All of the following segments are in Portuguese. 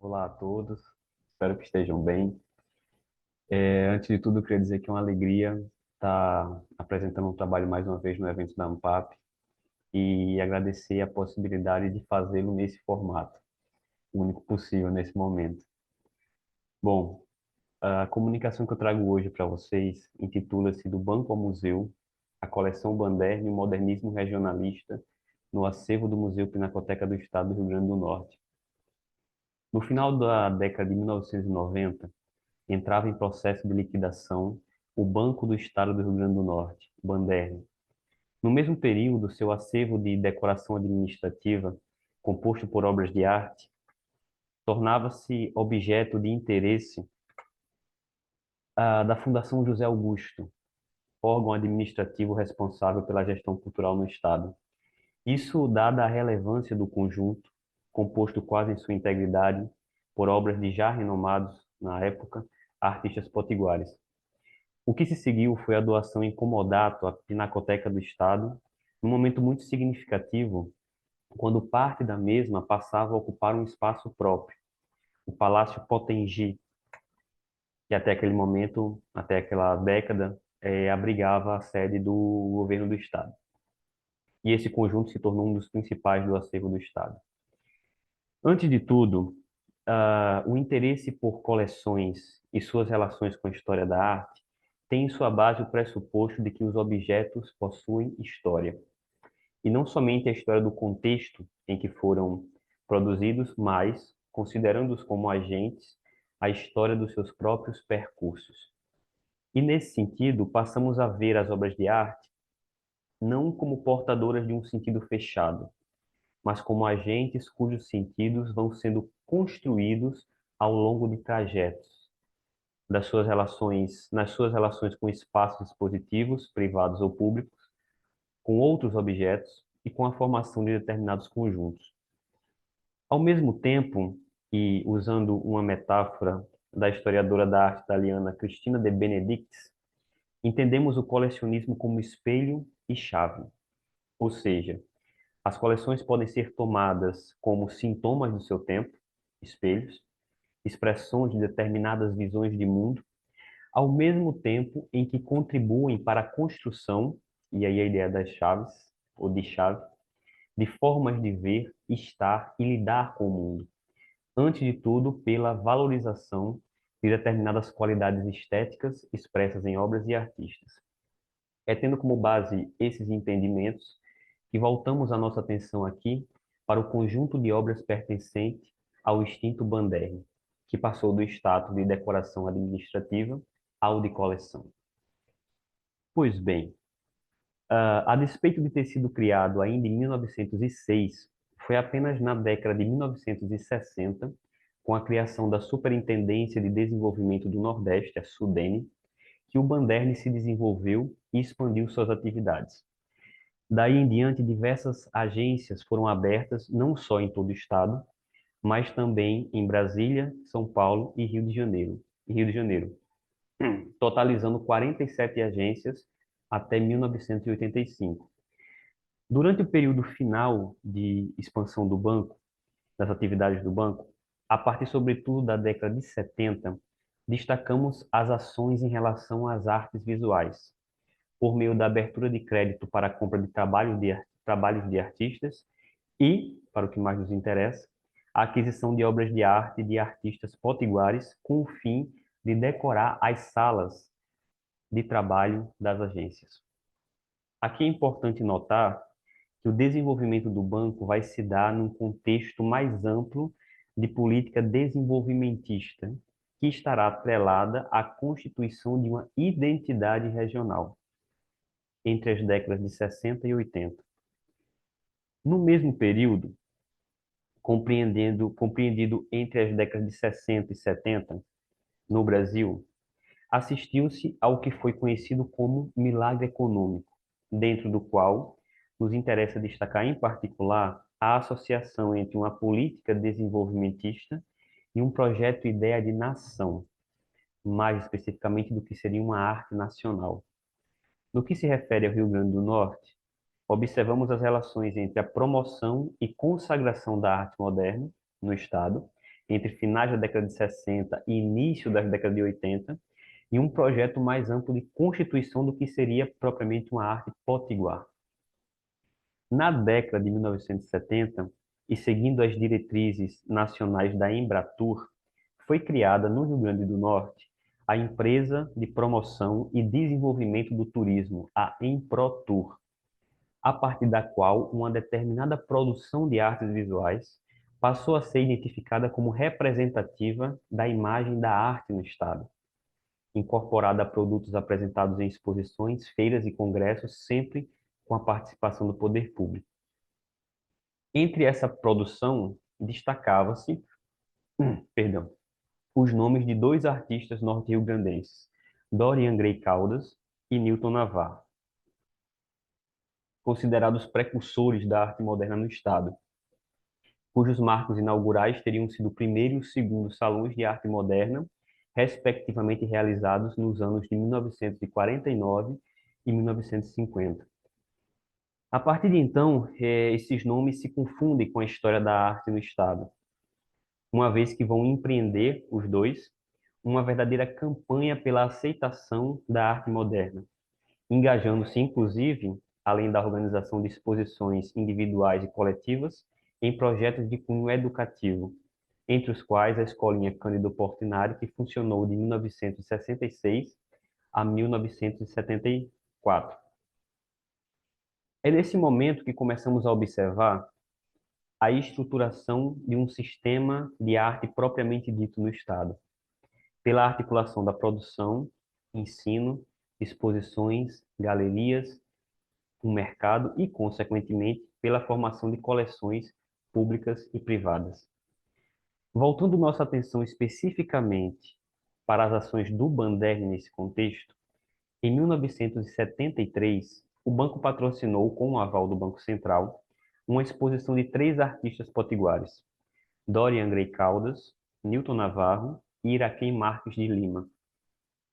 Olá a todos, espero que estejam bem. Antes de tudo, eu queria dizer que é uma alegria estar apresentando um trabalho mais uma vez no evento da Ampap e agradecer a possibilidade de fazê-lo nesse formato, o único possível nesse momento. Bom, a comunicação que eu trago hoje para vocês intitula-se Do Banco ao Museu, a coleção Banderma e o Modernismo Regionalista no acervo do Museu Pinacoteca do Estado do Rio Grande do Norte. No final da década de 1990, entrava em processo de liquidação o Banco do Estado do Rio Grande do Norte, Banderma. No mesmo período, seu acervo de decoração administrativa, composto por obras de arte, tornava-se objeto de interesse da Fundação José Augusto, órgão administrativo responsável pela gestão cultural no Estado. Isso dada a relevância do conjunto, composto quase em sua integridade por obras de já renomados, na época, artistas potiguares. O que se seguiu foi a doação em comodato à Pinacoteca do Estado, num momento muito significativo, quando parte da mesma passava a ocupar um espaço próprio, o Palácio Potengi, que até aquele momento, até aquela década, abrigava a sede do governo do Estado. E esse conjunto se tornou um dos principais do acervo do Estado. Antes de tudo, o interesse por coleções e suas relações com a história da arte tem em sua base o pressuposto de que os objetos possuem história. E não somente a história do contexto em que foram produzidos, mas, considerando-os como agentes, a história dos seus próprios percursos. E nesse sentido, passamos a ver as obras de arte não como portadoras de um sentido fechado, mas como agentes cujos sentidos vão sendo construídos ao longo de trajetos nas suas relações com espaços expositivos, privados ou públicos, com outros objetos e com a formação de determinados conjuntos. Ao mesmo tempo, e usando uma metáfora da historiadora da arte italiana Cristina de Benedictis, entendemos o colecionismo como espelho e chave, ou seja, as coleções podem ser tomadas como sintomas do seu tempo, espelhos, expressões de determinadas visões de mundo, ao mesmo tempo em que contribuem para a construção, e aí a ideia das chaves, ou de chave, de formas de ver, estar e lidar com o mundo. Antes de tudo, pela valorização de determinadas qualidades estéticas expressas em obras e artistas. É tendo como base esses entendimentos que voltamos a nossa atenção aqui para o conjunto de obras pertencente ao extinto Banderma, que passou do status de decoração administrativa ao de coleção. Pois bem, a despeito de ter sido criado ainda em 1906, foi apenas na década de 1960, com a criação da Superintendência de Desenvolvimento do Nordeste, a SUDENE, que o Banderma se desenvolveu e expandiu suas atividades. Daí em diante, diversas agências foram abertas, não só em todo o estado, mas também em Brasília, São Paulo e Rio de Janeiro, totalizando 47 agências até 1985. Durante o período final de expansão do banco, das atividades do banco, a partir sobretudo da década de 70, destacamos as ações em relação às artes visuais, por meio da abertura de crédito para a compra de trabalhos de artistas e, para o que mais nos interessa, a aquisição de obras de arte de artistas potiguares com o fim de decorar as salas de trabalho das agências. Aqui é importante notar que o desenvolvimento do banco vai se dar num contexto mais amplo de política desenvolvimentista, que estará atrelada à constituição de uma identidade regional entre as décadas de 60 e 80. No mesmo período, compreendido entre as décadas de 60 e 70, no Brasil, assistiu-se ao que foi conhecido como milagre econômico, dentro do qual nos interessa destacar em particular a associação entre uma política desenvolvimentista e um projeto ideia de nação, mais especificamente do que seria uma arte nacional. No que se refere ao Rio Grande do Norte, observamos as relações entre a promoção e consagração da arte moderna no Estado entre finais da década de 60 e início da década de 80, e um projeto mais amplo de constituição do que seria propriamente uma arte potiguar. Na década de 1970, e seguindo as diretrizes nacionais da Embratur, foi criada no Rio Grande do Norte a Empresa de Promoção e Desenvolvimento do Turismo, a Emprotur, a partir da qual uma determinada produção de artes visuais passou a ser identificada como representativa da imagem da arte no Estado, incorporada a produtos apresentados em exposições, feiras e congressos, sempre com a participação do poder público. Entre essa produção, destacava-se, perdão, os nomes de dois artistas norte-riograndenses, Dorian Gray Caldas e Newton Navarro, considerados precursores da arte moderna no Estado, cujos marcos inaugurais teriam sido o primeiro e o segundo salões de arte moderna, respectivamente realizados nos anos de 1949 e 1950. A partir de então, esses nomes se confundem com a história da arte no Estado, uma vez que vão empreender, os dois, uma verdadeira campanha pela aceitação da arte moderna, engajando-se, inclusive, além da organização de exposições individuais e coletivas, em projetos de cunho educativo, entre os quais a Escolinha Cândido Portinari, que funcionou de 1966 a 1974. É nesse momento que começamos a observar a estruturação de um sistema de arte propriamente dito no Estado, pela articulação da produção, ensino, exposições, galerias, um mercado e, consequentemente, pela formação de coleções públicas e privadas. Voltando nossa atenção especificamente para as ações do Banderri nesse contexto, em 1973, o banco patrocinou, com o aval do Banco Central, uma exposição de 3 artistas potiguares, Dorian Gray Caldas, Newton Navarro e Iraquém Marques de Lima,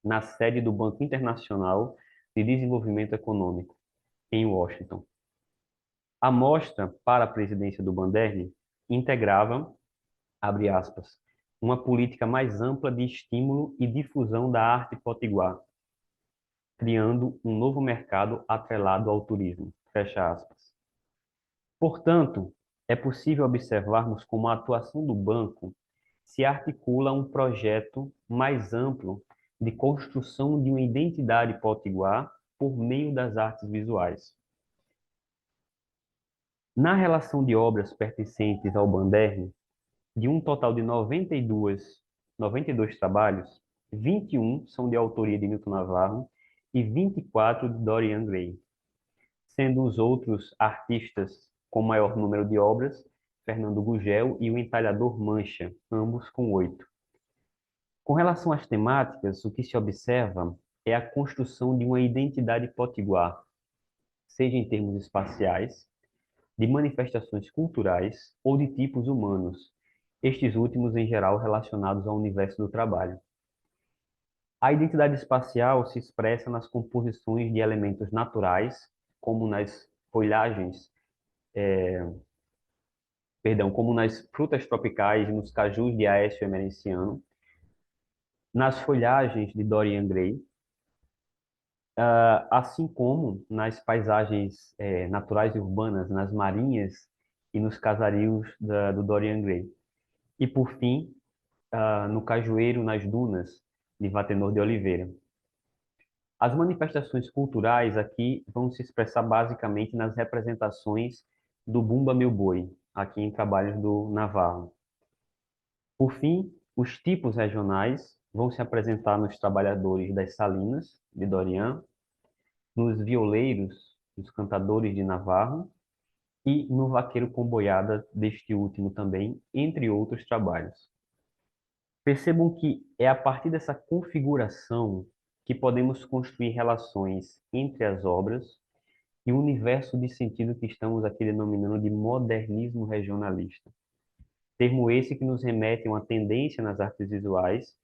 na sede do Banco Internacional de Desenvolvimento Econômico, em Washington. A mostra para a presidência do Banderri integrava, abre aspas, uma política mais ampla de estímulo e difusão da arte potiguar, criando um novo mercado atrelado ao turismo, fecha aspas. Portanto, é possível observarmos como a atuação do banco se articula a um projeto mais amplo de construção de uma identidade potiguar por meio das artes visuais. Na relação de obras pertencentes ao Banderri, de um total de 92 trabalhos, 21 são de autoria de Newton Navarro e 24 de Dorian Gray, sendo os outros artistas com maior número de obras, Fernando Gugel e o entalhador Mancha, ambos com 8. Com relação às temáticas, o que se observa é a construção de uma identidade potiguar, seja em termos espaciais, de manifestações culturais ou de tipos humanos, estes últimos em geral relacionados ao universo do trabalho. A identidade espacial se expressa nas composições de elementos naturais, como nas folhagens, como nas frutas tropicais e nos cajus de Aécio Emerenciano, nas folhagens de Dorian Gray, assim como nas paisagens naturais e urbanas, nas marinhas e nos casarios do Dorian Gray. E, por fim, no cajueiro, nas dunas de Vatenor de Oliveira. As manifestações culturais aqui vão se expressar basicamente nas representações do Bumba Meu Boi, aqui em trabalhos do Navarro. Por fim, os tipos regionais vão se apresentar nos trabalhadores das Salinas, de Dorian, nos violeiros, nos cantadores de Navarro e no vaqueiro com boiada deste último também, entre outros trabalhos. Percebam que é a partir dessa configuração que podemos construir relações entre as obras e o universo de sentido que estamos aqui denominando de modernismo regionalista. Termo esse que nos remete a uma tendência nas artes visuais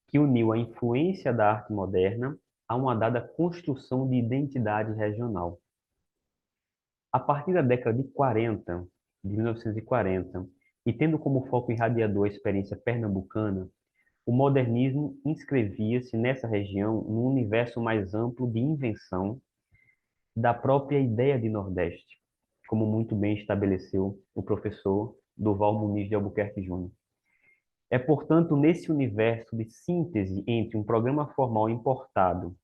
que uniu a influência da arte moderna a uma dada construção de identidade regional. A partir da década de 40, de 1940, e tendo como foco irradiador a experiência pernambucana, o modernismo inscrevia-se nessa região num universo mais amplo de invenção da própria ideia de Nordeste, como muito bem estabeleceu o professor Durval Muniz de Albuquerque Júnior. É, portanto, nesse universo de síntese entre um programa formal importado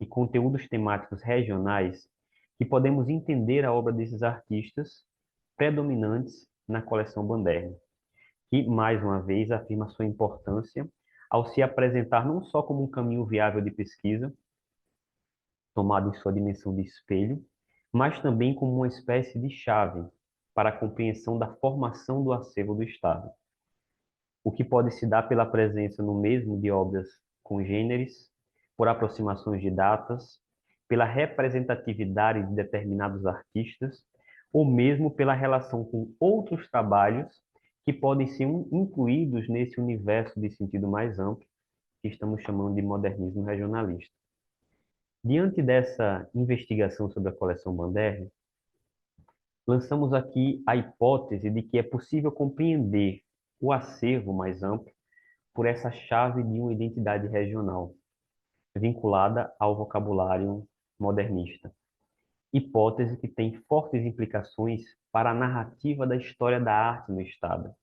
e conteúdos temáticos regionais que podemos entender a obra desses artistas predominantes na coleção Banderma, que, mais uma vez, afirma sua importância ao se apresentar não só como um caminho viável de pesquisa, tomado em sua dimensão de espelho, mas também como uma espécie de chave para a compreensão da formação do acervo do Estado, o que pode se dar pela presença no mesmo de obras congêneres, por aproximações de datas, pela representatividade de determinados artistas, ou mesmo pela relação com outros trabalhos que podem ser incluídos nesse universo de sentido mais amplo, que estamos chamando de modernismo regionalista. Diante dessa investigação sobre a coleção Banderma, lançamos aqui a hipótese de que é possível compreender o acervo mais amplo por essa chave de uma identidade regional, vinculada ao vocabulário modernista. Hipótese que tem fortes implicações para a narrativa da história da arte no Estado,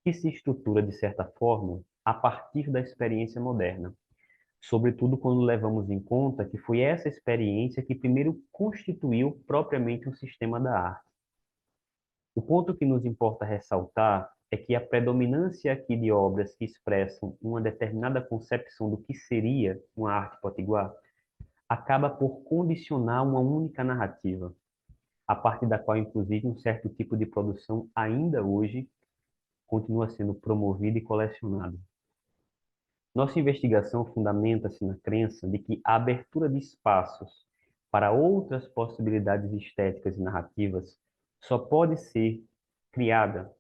que se estrutura, de certa forma, a partir da experiência moderna, sobretudo quando levamos em conta que foi essa experiência que primeiro constituiu propriamente um sistema da arte. O ponto que nos importa ressaltar é que a predominância aqui de obras que expressam uma determinada concepção do que seria uma arte potiguar acaba por condicionar uma única narrativa, a partir da qual, inclusive, um certo tipo de produção ainda hoje continua sendo promovido e colecionado. Nossa investigação fundamenta-se na crença de que a abertura de espaços para outras possibilidades estéticas e narrativas só pode ser criada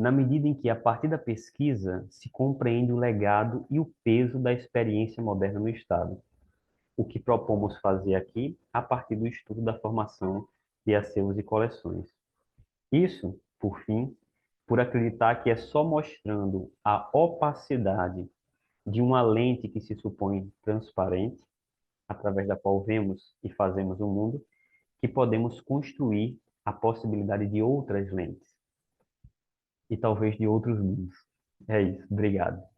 na medida em que, a partir da pesquisa, se compreende o legado e o peso da experiência moderna no Estado, o que propomos fazer aqui a partir do estudo da formação de acervos e coleções. Isso, por fim, por acreditar que é só mostrando a opacidade de uma lente que se supõe transparente, através da qual vemos e fazemos o mundo, que podemos construir a possibilidade de outras lentes e talvez de outros mundos. É isso. Obrigado.